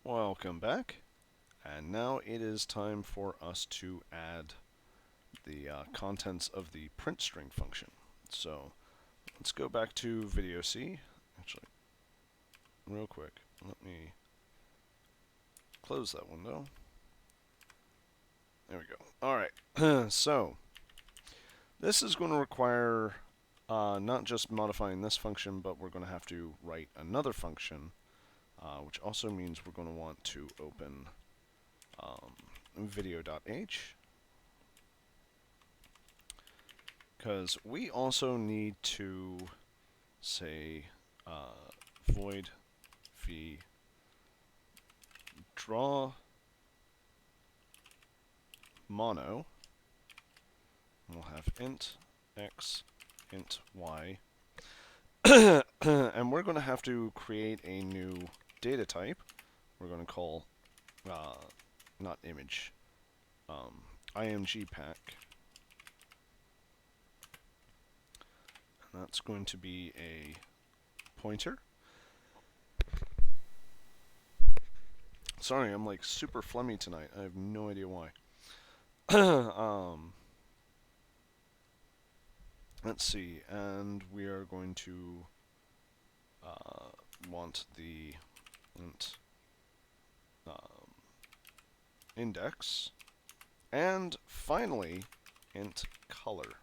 Welcome back, and now it is time for us to add the contents of the print string function. So let's go back to video C. Actually, real quick, let me close that window. There we go. Alright, so this is going to require not just modifying this function, but we're going to have to write another function, which also means we're going to want to open video.h, because we also need to say void v draw mono. We'll have int x, int y, and we're going to have to create a new data type. We're going to call not image, img pack. And that's going to be a pointer. Sorry, I'm like super phlegmy tonight. I have no idea why. Let's see, and we are going to want the int index, and finally int color.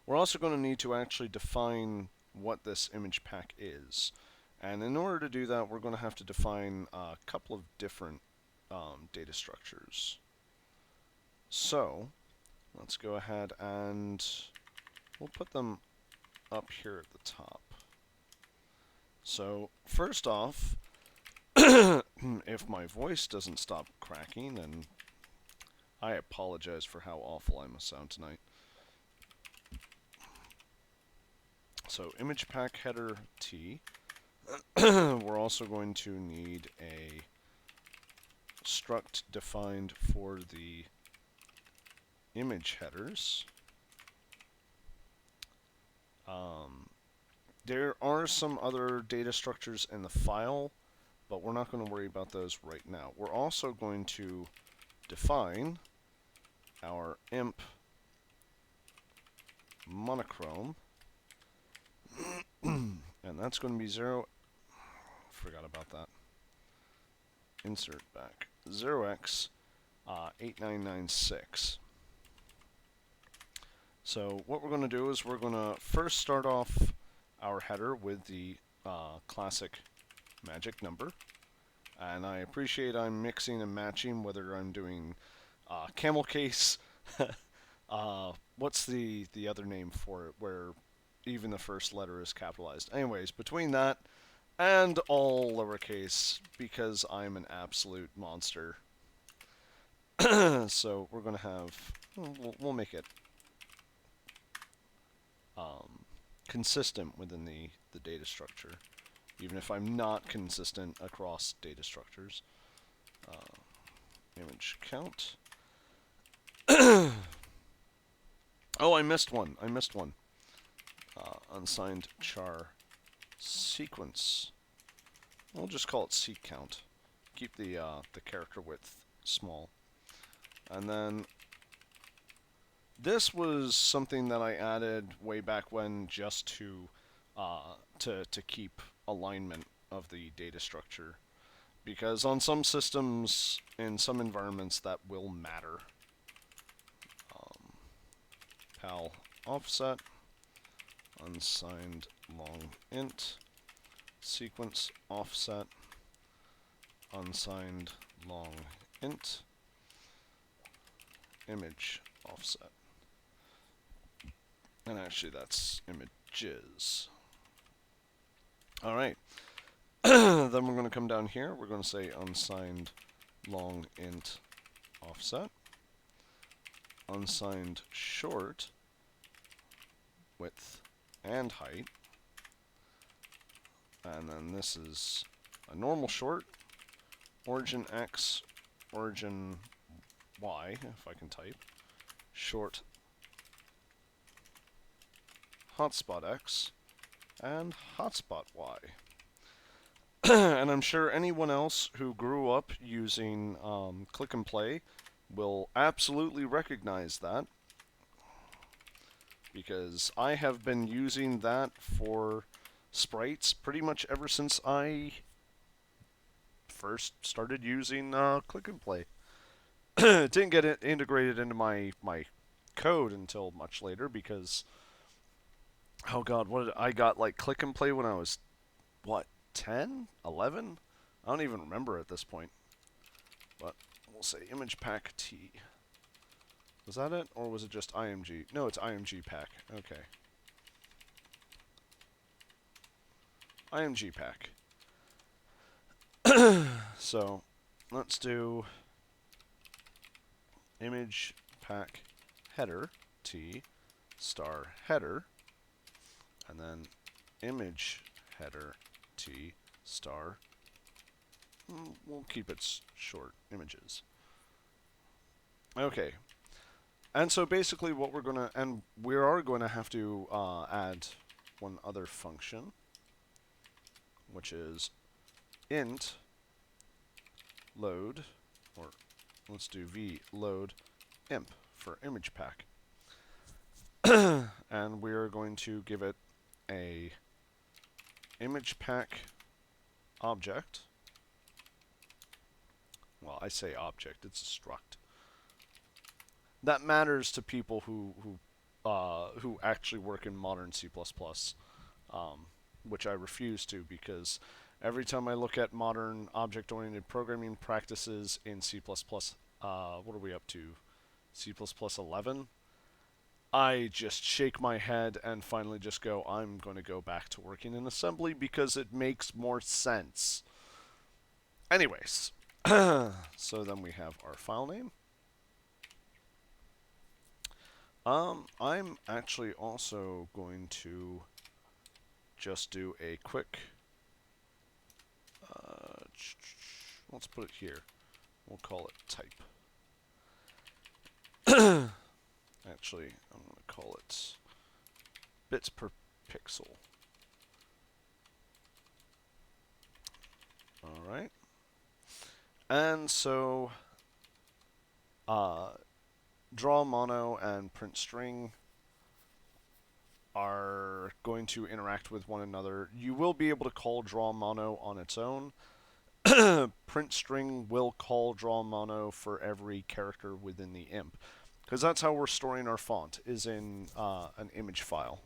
We're also going to need to actually define what this image pack is. And in order to do that, we're going to have to define a couple of different data structures. So let's go ahead and we'll put them up here at the top. So first off, if my voice doesn't stop cracking, then I apologize for how awful I must sound tonight. So image pack header T. We're also going to need a struct defined for the image headers. There are some other data structures in the file, but we're not going to worry about those right now. We're also going to define our imp monochrome, and that's going to be 0. Forgot about that. Insert back 0x 8996. So what we're going to do is we're going to first start off our header with the classic magic number. And I appreciate I'm mixing and matching whether I'm doing camel case. What's the other name for it where even the first letter is capitalized? Anyways, between that and all lowercase, because I'm an absolute monster. So we're going to have, we'll make it consistent within the data structure, even if I'm not consistent across data structures. Image count. Oh, I missed one. Unsigned char sequence. We'll just call it seq count. Keep the character width small. And then this was something that I added way back when, just to keep alignment of the data structure, because on some systems, in some environments, that will matter. Pal offset unsigned long int sequence offset unsigned long int image offset. And actually that's images. Alright. Then we're going to come down here. We're going to say unsigned long int offset. Unsigned short width and height. And then this is a normal short. Origin X, origin Y, if I can type. Short hotspot X and hotspot Y. And I'm sure anyone else who grew up using click and play will absolutely recognize that, because I have been using that for sprites pretty much ever since I first started using click and play. It didn't get it integrated into my code until much later because, oh god, what did I got, like click and play when I was what, 10, 11? I don't even remember at this point. But we'll say image pack T. Was that it, or was it just IMG? No, it's IMG pack. Okay. IMG pack. So let's do image pack header T star header, and then image header T star. We'll keep it short, images. Okay. And so basically what we're going to, and we are going to have to add one other function, which is int load, or let's do v load imp for image pack. And we are going to give it a image pack object. Well, I say object, it's a struct. That matters to people who actually work in modern C++, which I refuse to, because every time I look at modern object-oriented programming practices in C++, what are we up to? C++ 11? I just shake my head and finally just go, I'm going to go back to working in assembly because it makes more sense. Anyways, so then we have our file name. I'm actually also going to just do a quick, let's put it here. We'll call it type. Actually, I'm going to call it bits per pixel. Alright. And so, draw mono and print string are going to interact with one another. You will be able to call draw mono on its own. Print string will call draw mono for every character within the imp, because that's how we're storing our font, is in an image file.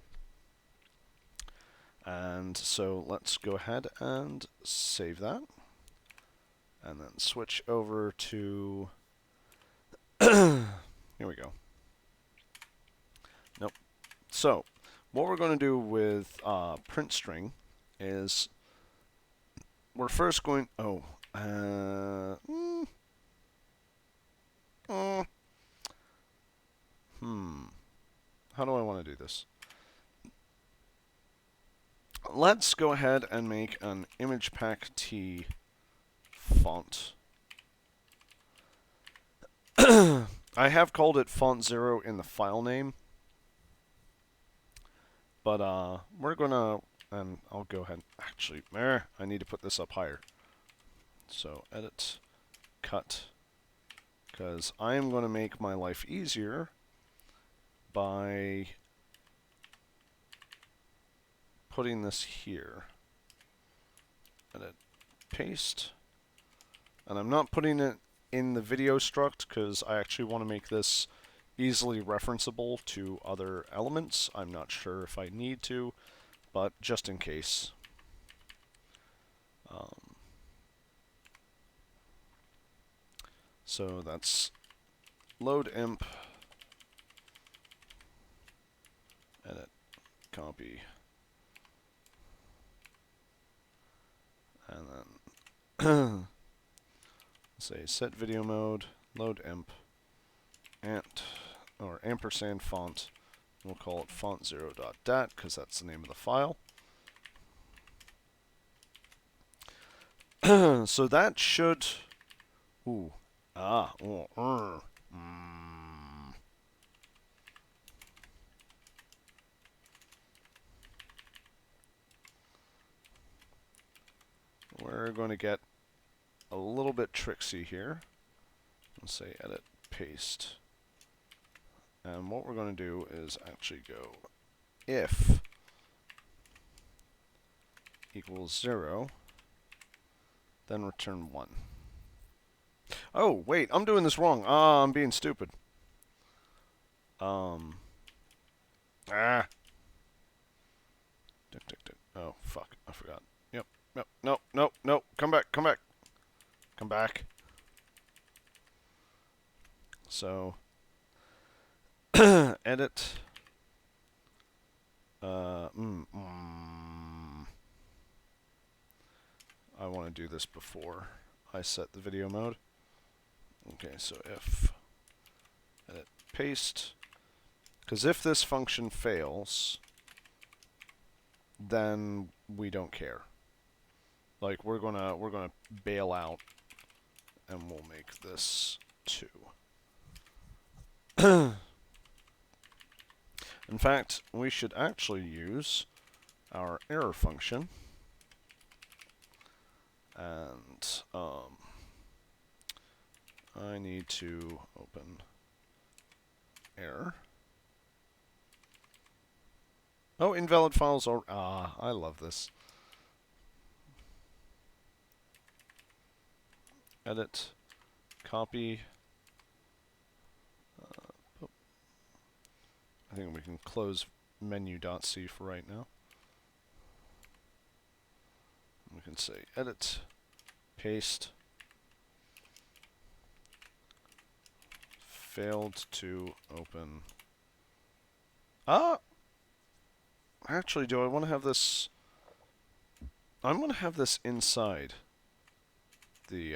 And so let's go ahead and save that, and then switch over to here we go. Nope. So what we're going to do with print string is we're first going, how do I want to do this? Let's go ahead and make an image pack T font. I have called it font 0 in the file name, but we're gonna, and I'll go ahead, actually, I need to put this up higher. So edit, cut, because I am going to make my life easier by putting this here. Edit, paste, and I'm not putting it in the video struct because I actually want to make this easily referenceable to other elements. I'm not sure if I need to, but just in case. So that's load imp, edit, copy, and then say set video mode, load imp, or ampersand font. We'll call it font0.dat because that's the name of the file. So that should, we're going to get a little bit tricksy here. Let's say edit, paste. And what we're going to do is actually go if equals 0, then return 1. Oh, wait, I'm doing this wrong. I'm being stupid. Ah. Oh, fuck, I forgot. Yep, no, come back. Come back. So, edit. I want to do this before I set the video mode. Okay, so if edit paste, because if this function fails, then we don't care. Like we're gonna bail out, and we'll make this 2. In fact, we should actually use our error function, and I need to open error. Oh, invalid files are... I love this. Edit, copy. I think we can close menu.c for right now. We can say edit, paste, failed to open. Actually, do I want to have this? I'm going to have this inside the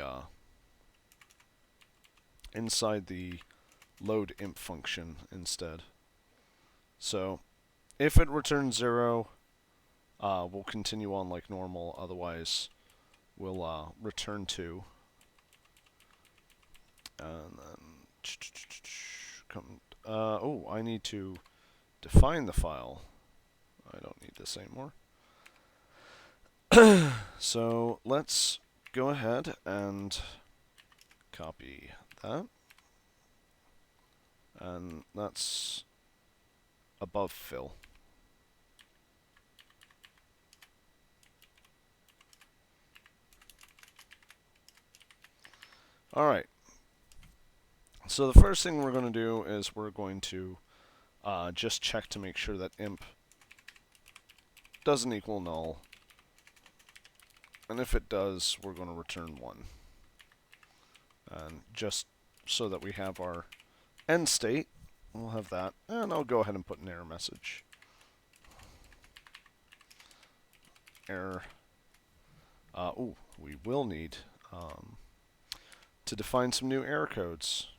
load imp function instead. So, if it returns 0, we'll continue on like normal. Otherwise, we'll return 2. And then oh, I need to define the file. I don't need this anymore. So let's go ahead and copy that. And that's above fill. Alright. So the first thing we're going to do is we're going to just check to make sure that imp doesn't equal null. And if it does, we're going to return 1. And just so that we have our end state, we'll have that. And I'll go ahead and put an error message. Error. Oh, we will need to define some new error codes.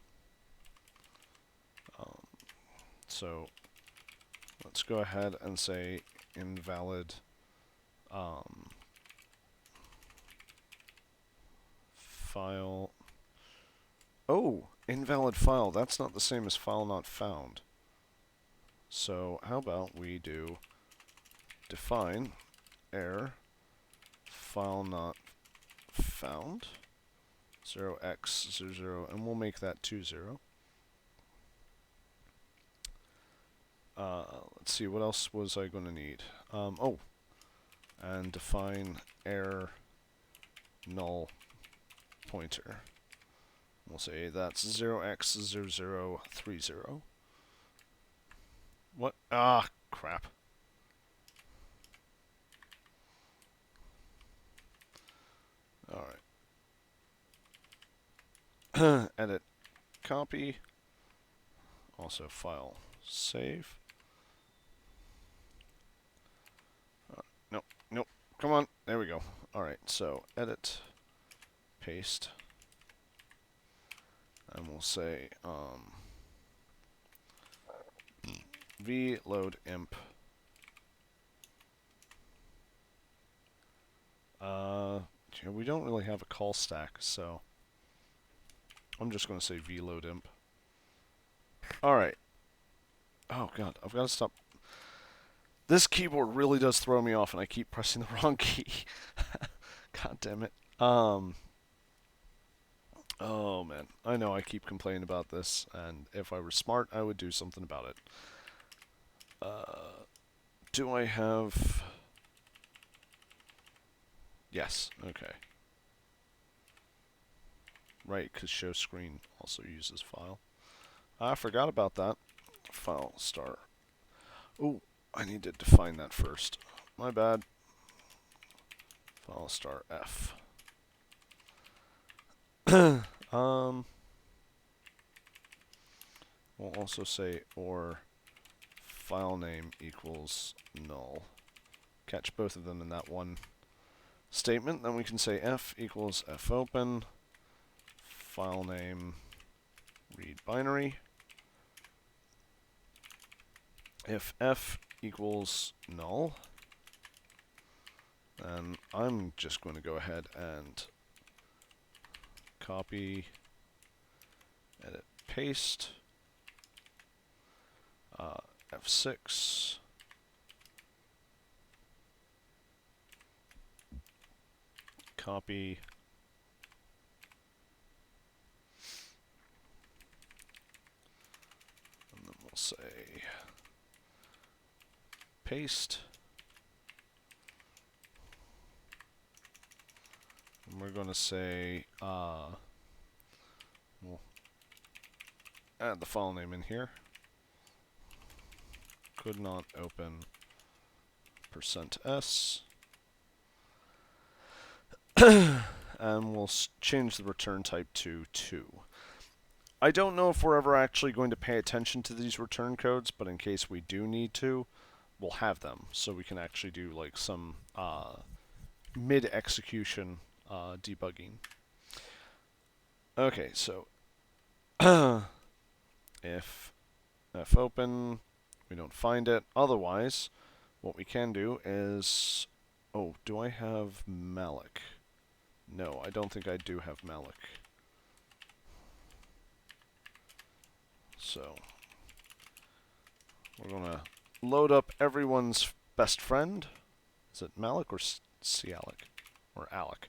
So let's go ahead and say invalid file. Oh, invalid file. That's not the same as file not found. So how about we do define error file not found 0x00, and we'll make that 20. Let's see, what else was I going to need? Oh, and define error null pointer. We'll say that's 0x0030. What? Ah, crap. Alright. Edit, copy. Also file, save. Nope. Come on. There we go. Alright, so edit, paste. And we'll say vload imp. We don't really have a call stack, so I'm just going to say vload imp. Alright. Oh god, I've got to stop. This keyboard really does throw me off, and I keep pressing the wrong key. God damn it. Um, oh man, I know I keep complaining about this, and if I were smart, I would do something about it. Do I have... Yes, okay. Right, because show screen also uses file. I forgot about that. File star. Oh, I need to define that first. My bad. File star F. um, we'll also say or file name equals null. Catch both of them in that one statement. Then we can say F equals F open, file name read binary. If F equals null, then I'm just going to go ahead and copy, edit, paste, F6, copy, and then we'll say paste, and we're going to say, we'll add the file name in here. Could not open %s. And we'll change the return type to 2. I don't know if we're ever actually going to pay attention to these return codes, but in case we do need to, we'll have them, so we can actually do like some mid-execution debugging. Okay, so if fopen, we don't find it. Otherwise, what we can do is... Oh, do I have malloc? No, I don't think I do have malloc. So, we're going to load up everyone's best friend. Is it malloc or cialloc? Or alloc?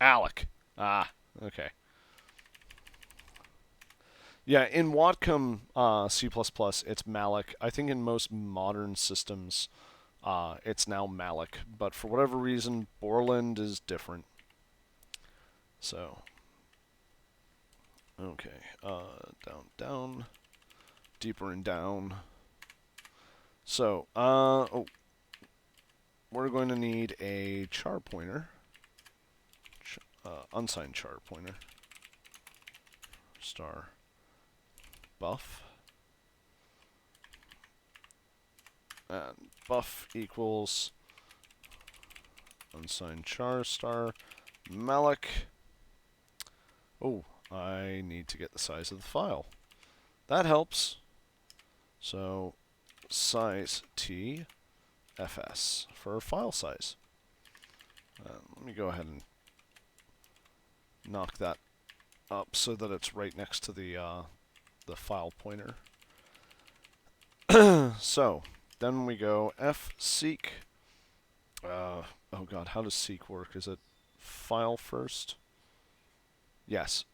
Alloc. Ah, okay. Yeah, in Whatcom C++, it's malloc. I think in most modern systems, it's now malloc. But for whatever reason, Borland is different. So, okay. Down, down. Deeper and down. So, oh, we're going to need a char pointer. Unsigned char pointer. Star buff. And buff equals unsigned char star malloc. Oh, I need to get the size of the file. That helps. So size t fs for file size. Let me go ahead and knock that up so that it's right next to the file pointer. So then we go fseek. Oh god, how does seek work? Is it file first? Yes,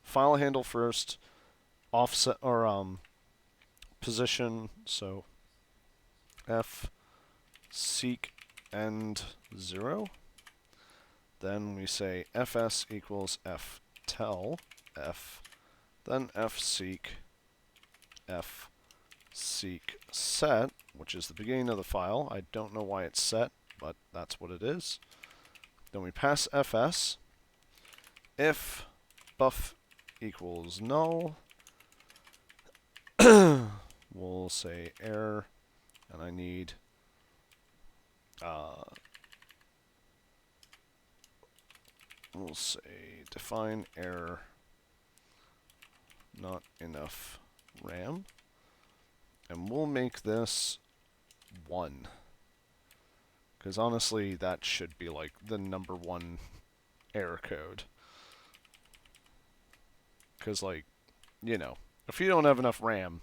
file handle first, offset or position. So f seek end 0. Then we say fs equals ftell f, then fseek fseek set, which is the beginning of the file. I don't know why it's set, but that's what it is. Then we pass fs. If buff equals null, we'll say error, and I need we'll say define error not enough RAM, and we'll make this 1, because honestly that should be like the #1 error code, because like, you know, if you don't have enough RAM,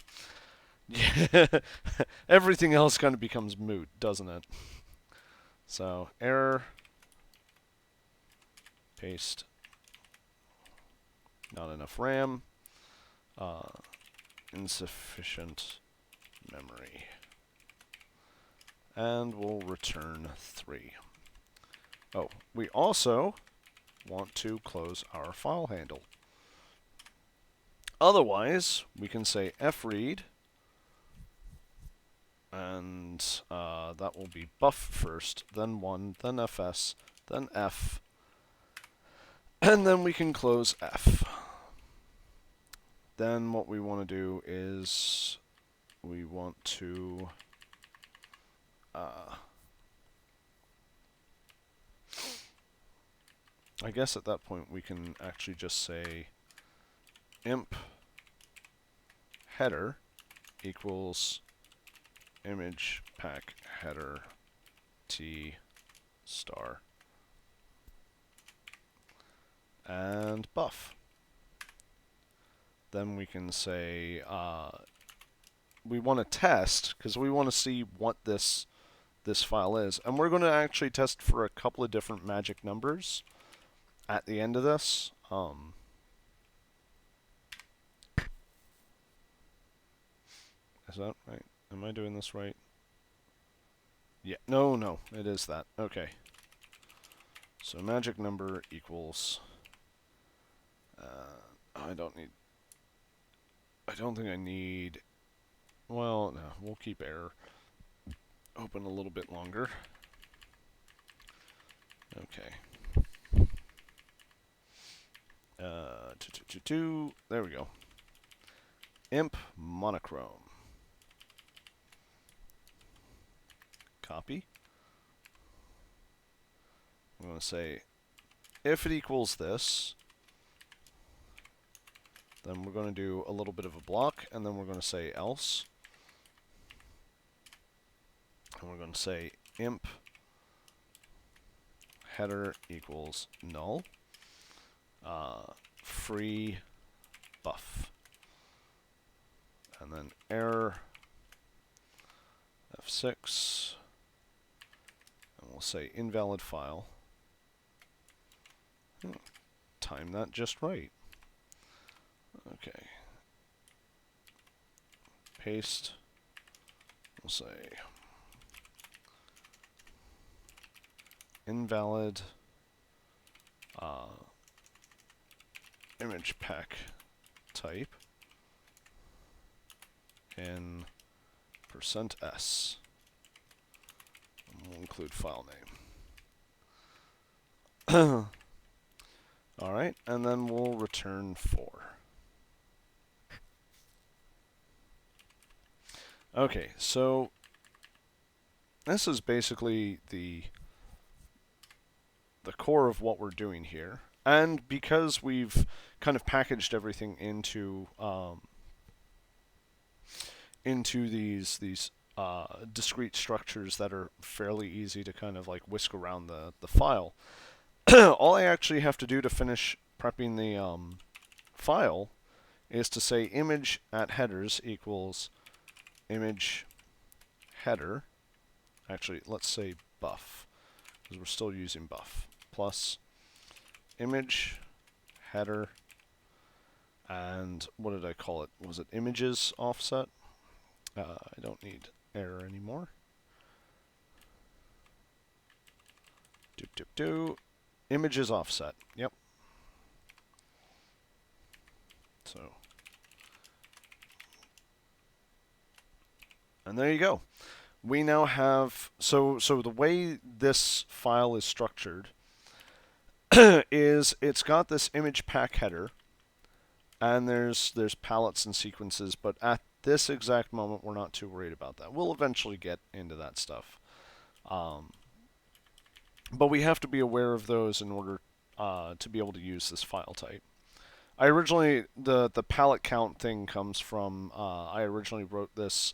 everything else kind of becomes moot, doesn't it? So error Paste. Not enough RAM. Insufficient memory. And we'll return 3. Oh, we also want to close our file handle. Otherwise, we can say fread, and that will be buff first, then 1, then fs, then f, and then we can close f. Then what we want to do is we want to I guess at that point we can actually just say imp header equals image pack header t star and buff. Then we can say we want to test because we want to see what this file is, and we're going to actually test for a couple of different magic numbers at the end of this. Is that right? Am I doing this right? Yeah. No, it is that. Okay. So magic number equals. I don't think I need. Well, no. We'll keep error open a little bit longer. Okay. There we go. Imp monochrome. Copy. I'm going to say if it equals this, then we're going to do a little bit of a block, and then we're going to say else. And we're going to say imp header equals null. Free buff. And then error F6. And we'll say invalid file. Time that just right. Okay. Paste. We'll say invalid image pack type in %s. And we'll include file name. Alright, and then we'll return 4. Okay, so this is basically the core of what we're doing here. And because we've kind of packaged everything into these discrete structures that are fairly easy to kind of like whisk around the file, all I actually have to do to finish prepping the file is to say image at headers equals image header. Actually, let's say buff, because we're still using buff, plus image header, and what did I call it? Was it images offset? I don't need error anymore. Images offset. Yep. So, and there you go. We now have, so the way this file is structured is it's got this image pack header, and there's palettes and sequences, but at this exact moment we're not too worried about that. We'll eventually get into that stuff. But we have to be aware of those in order to be able to use this file type. I originally, the palette count thing comes from, I originally wrote this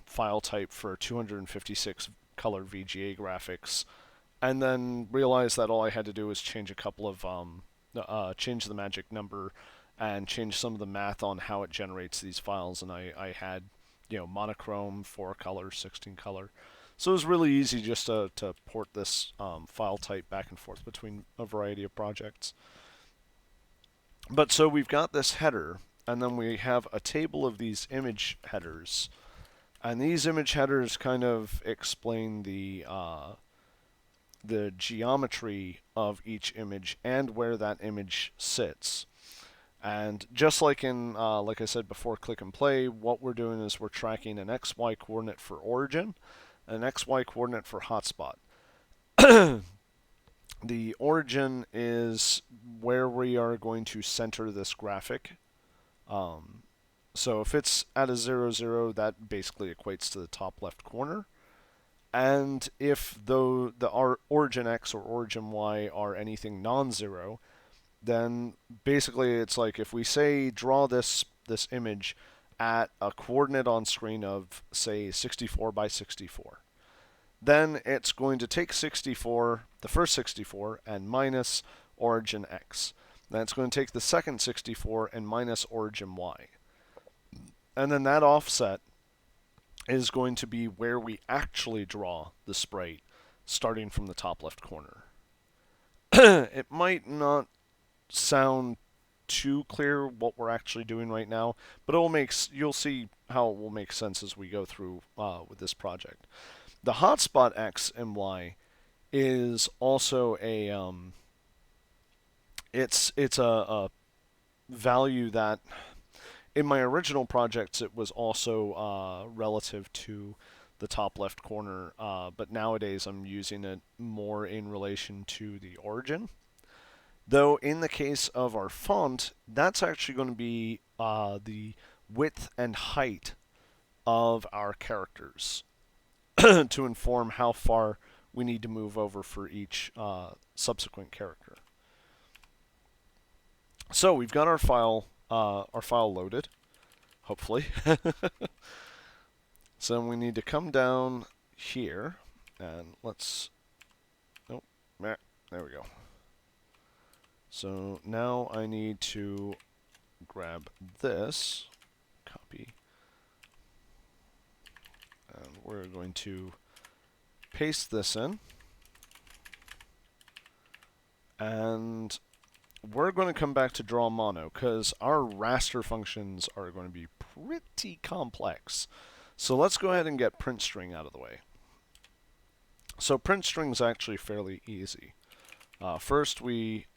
file type for 256 color VGA graphics, and then realized that all I had to do was change a couple of, change the magic number and change some of the math on how it generates these files, and I had, monochrome, 4 color, 16 color. So it was really easy just to port this file type back and forth between a variety of projects. But so we've got this header, and then we have a table of these image headers. And these image headers kind of explain the geometry of each image and where that image sits. And just like in, like I said before, click and play, what we're doing is we're tracking an XY coordinate for origin, an XY coordinate for hotspot. The origin is where we are going to center this graphic. So if it's at a 0, 0, that basically equates to the top left corner. And if though the origin X or origin Y are anything non-zero, then basically it's like if we say draw this image at a coordinate on screen of say 64 by 64, then it's going to take 64, the first 64, and minus origin X. Then it's going to take the second 64 and minus origin Y. And then that offset is going to be where we actually draw the sprite, starting from the top left corner. It might not sound too clear what we're actually doing right now, but you'll see how it will make sense as we go through with this project. The hotspot X and Y is also it's a value that in my original projects it was also relative to the top left corner, but nowadays I'm using it more in relation to the origin. Though in the case of our font, that's actually going to be the width and height of our characters to inform how far we need to move over for each subsequent character. So we've got our file loaded, hopefully. So we need to come down here and let's. Oh, there we go. So now I need to grab this, copy, and we're going to paste this in. And we're going to come back to draw mono because our raster functions are going to be pretty complex. So let's go ahead and get print string out of the way. So print string is actually fairly easy. First we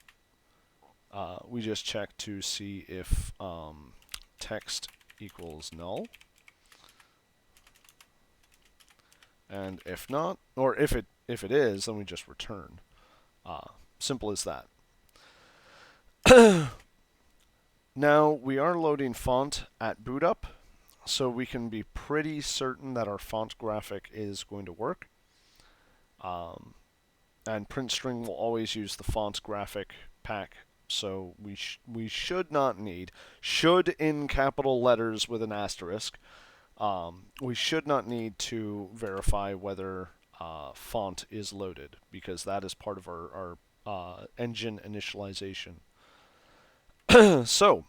just check to see if text equals null. And if not, or if it is, then we just return. Simple as that. Now we are loading font at boot up, so we can be pretty certain that our font graphic is going to work. And print string will always use the font graphic pack, so we should not need, should in capital letters with an asterisk, we should not need to verify whether font is loaded, because that is part of our engine initialization. So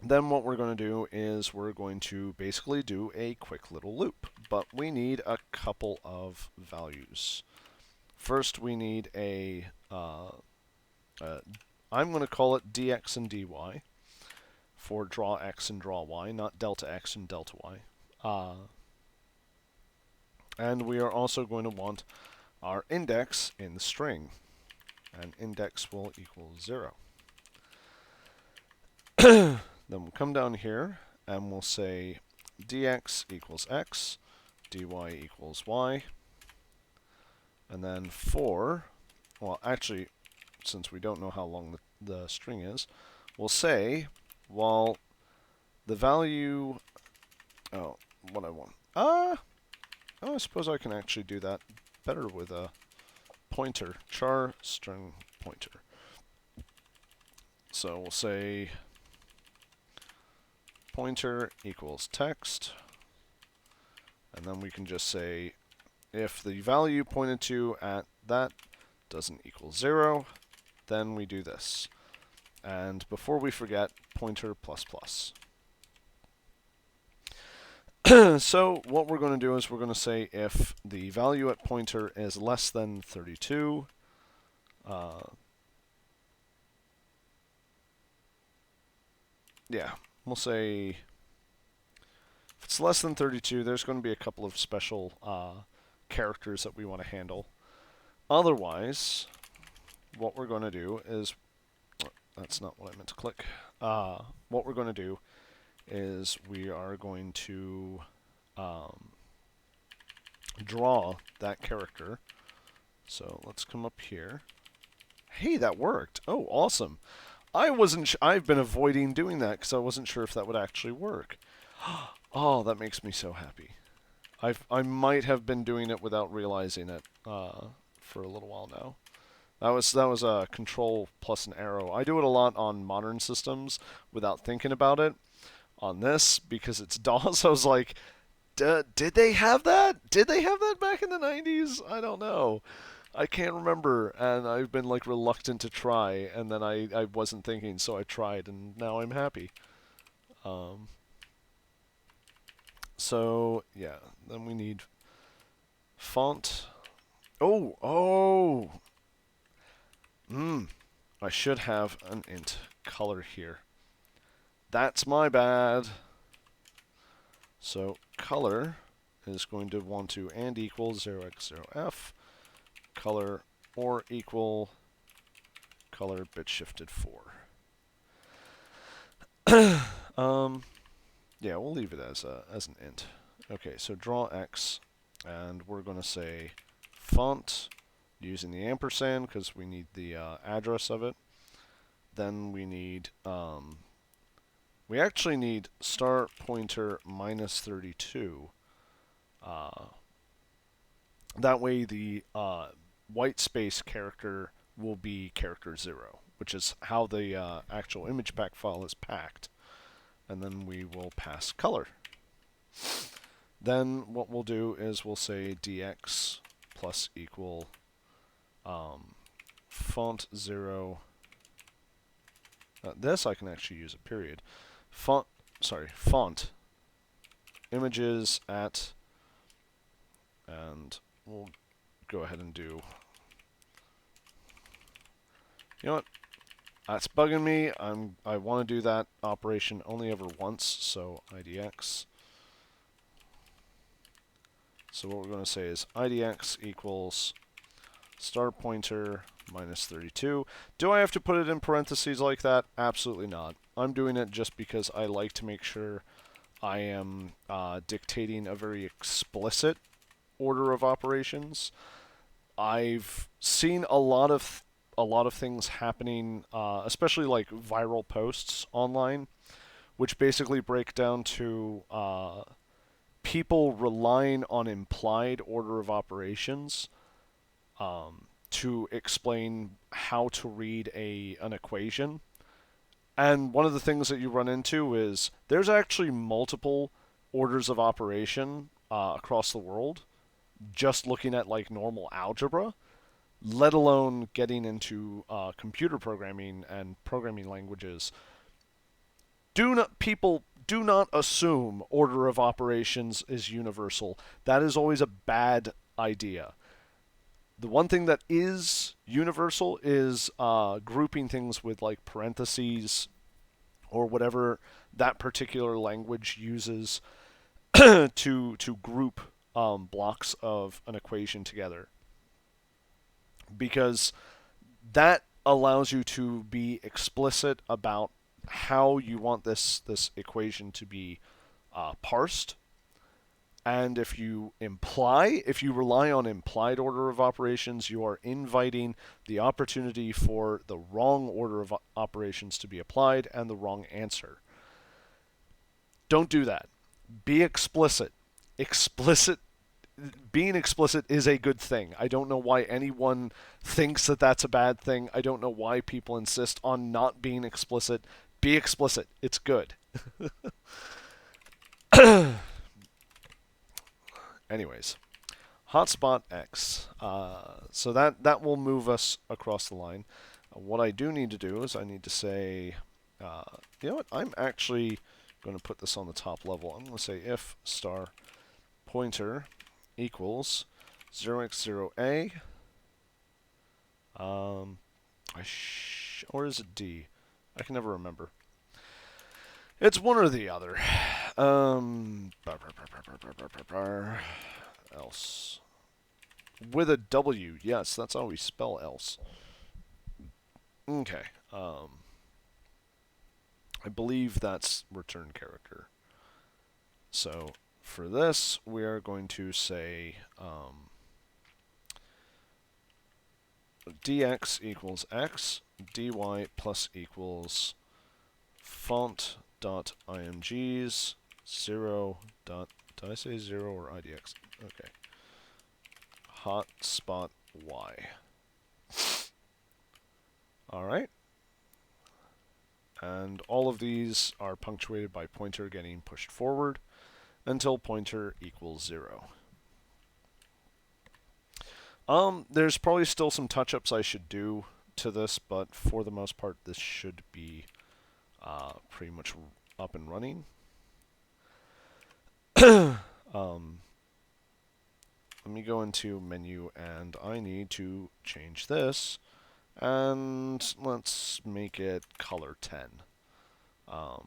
then what we're going to do is we're going to basically do a quick little loop, but we need a couple of values. First we need I'm going to call it dx and dy for draw x and draw y, not delta x and delta y. And we are also going to want our index in the string, and index will equal 0. Then we'll come down here and we'll say dx equals x, dy equals y, and then for, well actually, since we don't know how long the string is, we'll say, well, the value, oh, what I want. Oh, I suppose I can actually do that better with a pointer, char string pointer. So we'll say pointer equals text, and then we can just say if the value pointed to at that doesn't equal 0, then we do this. And before we forget, pointer plus plus. So what we're going to do is we're going to say if the value at pointer is less than 32, yeah, we'll say if it's less than 32, there's going to be a couple of special characters that we want to handle. Otherwise, what we're going to do is, that's not what I meant to click. What we're going to do is we are going to draw that character. So let's come up here. Hey, that worked. Oh, awesome. I wasn't. I've been avoiding doing that because I wasn't sure if that would actually work. Oh, that makes me so happy. I might have been doing it without realizing it for a little while now. That was a control plus an arrow. I do it a lot on modern systems without thinking about it. On this, because it's DOS, I was like, did they have that? Did they have that back in the 90s? I don't know. I can't remember, and I've been like reluctant to try, and then I wasn't thinking, so I tried, and now I'm happy. Um, so yeah, then we need font. Oh. I should have an int color here. That's my bad. So color is going to want to and equal 0x0f color or equal color bit shifted 4. Yeah, we'll leave it as an int. Okay, so draw x, and we're going to say font using the ampersand because we need the address of it. Then we need we actually need start pointer minus 32. That way the white space character will be character 0, which is how the actual image pack file is packed. And then we will pass color. Then what we'll do is we'll say dx plus equal font 0. This I can actually use a period. Font images at, and we'll go ahead and do, you know what, that's bugging me. I want to do that operation only ever once, so idx. So what we're going to say is idx equals start pointer minus 32. Do I have to put it in parentheses like that? Absolutely not. I'm doing it just because I like to make sure I am dictating a very explicit order of operations. I've seen a lot of things happening, especially like viral posts online, which basically break down to people relying on implied order of operations to explain how to read an equation. And one of the things that you run into is there's actually multiple orders of operation across the world, just looking at like normal algebra, let alone getting into computer programming and programming languages. People do not assume order of operations is universal. That is always a bad idea. The one thing that is universal is grouping things with like parentheses or whatever that particular language uses to group blocks of an equation together, because that allows you to be explicit about how you want this equation to be parsed. And if you rely on implied order of operations, you are inviting the opportunity for the wrong order of operations to be applied and the wrong answer. Don't do that. Be explicit. Being explicit is a good thing. I don't know why anyone thinks that that's a bad thing. I don't know why people insist on not being explicit. Be explicit. It's good. Anyways, hotspot X. So that will move us across the line. What I do need to do is I need to say, you know what? I'm actually going to put this on the top level. I'm going to say if star pointer equals 0x0a, or is it D? I can never remember. It's one or the other. Else. With a W. Yes, that's how we spell else. Okay. I believe that's return character. So for this, we are going to say dx equals x, dy plus equals font dot imgs 0 dot, did I say 0 or idx? Okay. Hotspot y. Alright. And all of these are punctuated by pointer getting pushed forward until pointer equals 0. There's probably still some touch-ups I should do to this, but for the most part, this should be pretty much up and running. Let me go into menu, and I need to change this, and let's make it color 10. I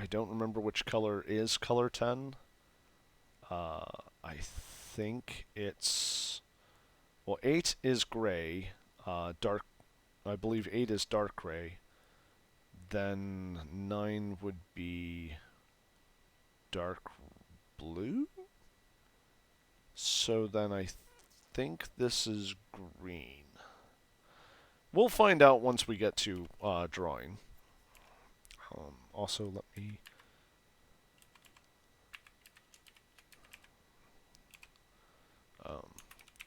don't remember which color is color 10. I think it's... Well, 8 is gray. Dark... I believe 8 is dark gray. Then 9 would be dark blue? So then I think this is green. We'll find out once we get to drawing. Also, let me...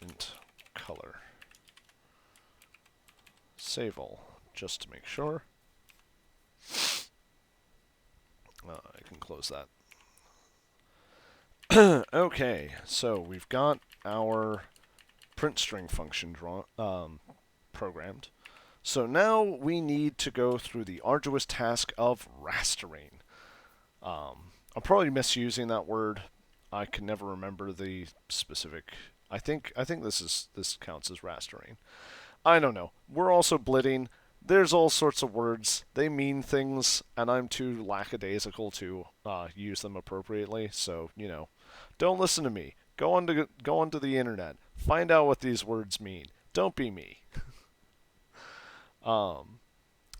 int color. Save all, just to make sure. I can close that. Okay, so we've got our print string function programmed. So now we need to go through the arduous task of rastering. I'm probably misusing that word. I can never remember the specific. I think this counts as rastering. I don't know. We're also blitting. There's all sorts of words. They mean things, and I'm too lackadaisical to use them appropriately. So, you know, don't listen to me. Go onto the internet. Find out what these words mean. Don't be me.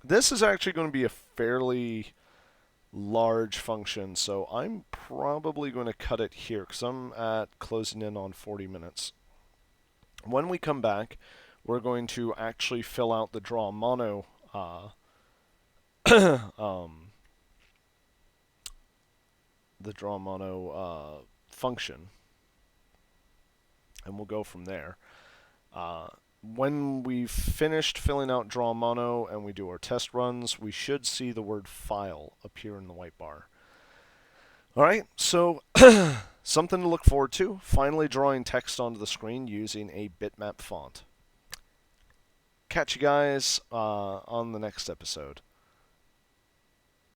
This is actually going to be a fairly large function, so I'm probably going to cut it here because I'm at closing in on 40 minutes. When we come back, we're going to actually fill out the draw mono function, and we'll go from there. When we've finished filling out draw mono and we do our test runs, we should see the word file appear in the white bar. Alright, so something to look forward to. Finally drawing text onto the screen using a bitmap font. Catch you guys on the next episode.